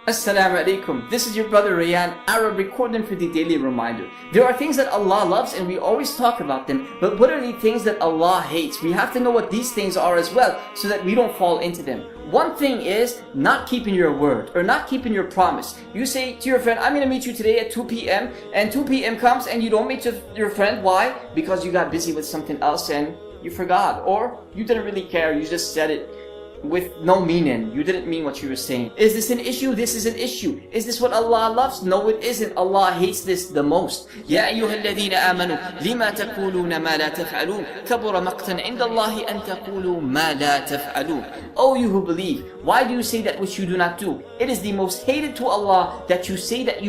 Assalamu alaikum. This is your brother Rayyan, Arab, recording for the daily reminder. There are things that Allah loves and we always talk about them, but what are the things that Allah hates? We have to know what these things are as well so that we don't fall into them. One thing is not keeping your word or not keeping your promise. You say to your friend, I'm going to meet you today at 2 p.m. and 2 p.m. comes and you don't meet your friend. Why? Because you got busy with something else and you forgot, or you didn't really care, you just said it with no meaning. You didn't mean what you were saying. Is this an issue? This is an issue. Is this what Allah loves? No, it isn't. Allah hates this the most. يا أيها الذين آمنوا لما تقولون ما لا تفعلون كبر مقتا عند الله أن تقولوا ما لا تفعلون. Oh, you who believe, why do you say that which you do not do? It is the most hated to Allah that you say that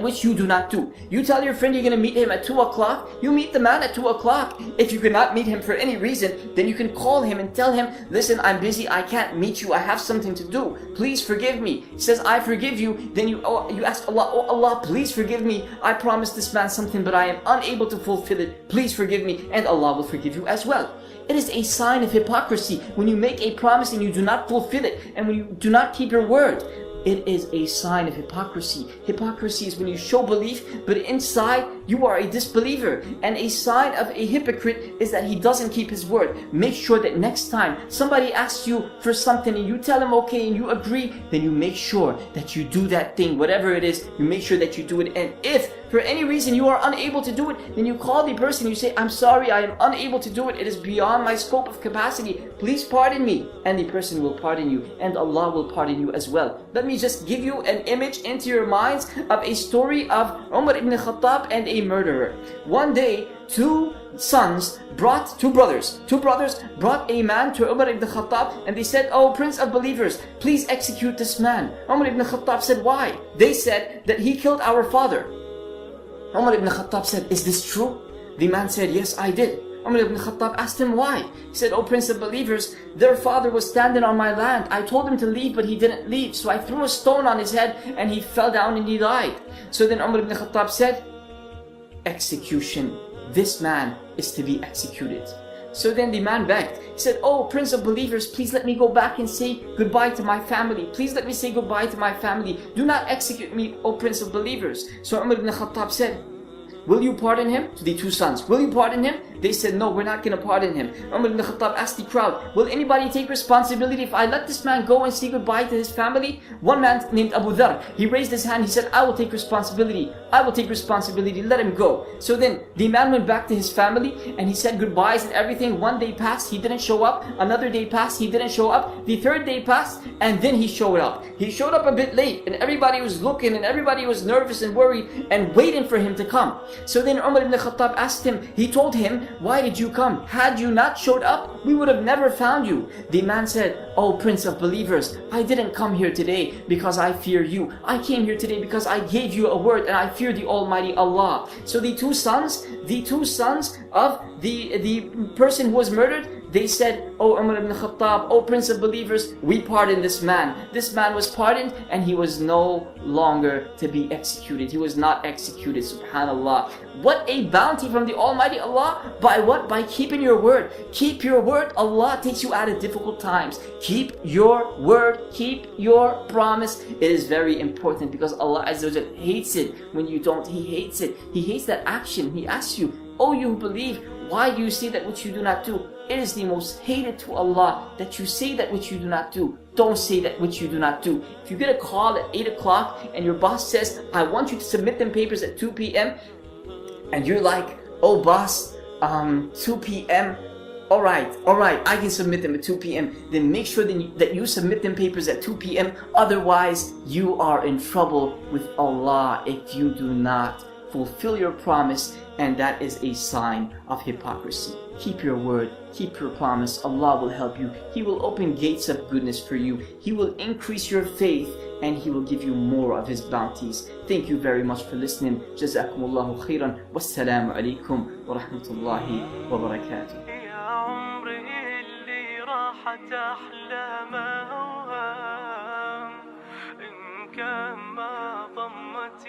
which you do not do. You tell your friend you're going to meet him at 2 o'clock. You meet the man at 2 o'clock. If you cannot meet him for any reason, then you can call him and tell him, listen, I'm busy, I can't meet you, I have something to do, please forgive me. He says, I forgive you. Then you ask Allah, oh Allah, please forgive me, I promised this man something but I am unable to fulfill it, please forgive me, and Allah will forgive you as well. It is a sign of hypocrisy when you make a promise and you do not fulfill it, and when you do not keep your word. It is a sign of hypocrisy. Hypocrisy is when you show belief, but inside you are a disbeliever. And a sign of a hypocrite is that he doesn't keep his word. Make sure that next time somebody asks you for something and you tell him okay and you agree, then you make sure that you do that thing, whatever it is, you make sure that you do it. And if for any reason you are unable to do it, then you call the person, you say, I'm sorry, I am unable to do it. It is beyond my scope of capacity. Please pardon me. And the person will pardon you, and Allah will pardon you as well. Let me just give you an image into your minds of a story of Umar ibn Khattab and a murderer. One day, two brothers brought a man to Umar ibn Khattab and they said, oh Prince of Believers, please execute this man. Umar ibn Khattab said, why? They said that he killed our father. Umar ibn Khattab said, is this true? The man said, yes, I did. Umar ibn Khattab asked him why. He said, oh Prince of Believers, their father was standing on my land. I told him to leave, but he didn't leave. So I threw a stone on his head and he fell down and he died. So then Umar ibn Khattab said, execution. This man is to be executed. So then the man begged. He said, oh Prince of Believers, please let me go back and say goodbye to my family. Please let me say goodbye to my family. Do not execute me, O Prince of Believers. So Umar ibn Khattab said, will you pardon him? To the two sons, will you pardon him? They said, no, we're not going to pardon him. Umar ibn Khattab asked the crowd, will anybody take responsibility if I let this man go and say goodbye to his family? One man named Abu Dhar, he raised his hand, he said, I will take responsibility. I will take responsibility, let him go. So then the man went back to his family and he said goodbyes and everything. One day passed, he didn't show up. Another day passed, he didn't show up. The third day passed and then he showed up. He showed up a bit late and everybody was looking and everybody was nervous and worried and waiting for him to come. So then Umar ibn Khattab asked him, he told him, why did you come? Had you not showed up, we would have never found you. The man said, oh Prince of Believers, I didn't come here today because I fear you. I came here today because I gave you a word and I fear the Almighty Allah. So the two sons of the person who was murdered, they said, oh Umar ibn Khattab, oh Prince of Believers, we pardon this man. This man was pardoned and he was no longer to be executed. He was not executed, subhanallah. What a bounty from the Almighty Allah. By what? By keeping your word. Keep your word. Allah takes you out of difficult times. Keep your word. Keep your promise. It is very important because Allah Azza wa Jal hates it when you don't. He hates it. He hates that action. He asks you, oh you who believe, why do you say that which you do not do? It is the most hated to Allah that you say that which you do not do. Don't say that which you do not do. If you get a call at 8 o'clock and your boss says, I want you to submit them papers at 2 p.m. and you're like, oh boss, 2 p.m. Alright, I can submit them at 2 p.m. Then make sure that you submit them papers at 2 p.m. Otherwise, you are in trouble with Allah if you do not fulfill your promise, and that is a sign of hypocrisy. Keep your word, keep your promise. Allah will help you. He will open gates of goodness for you. He will increase your faith and He will give you more of His bounties. Thank you very much for listening. جزاكم الله خيرا والسلام عليكم ورحمة الله وبركاته. إن كان ما ضمت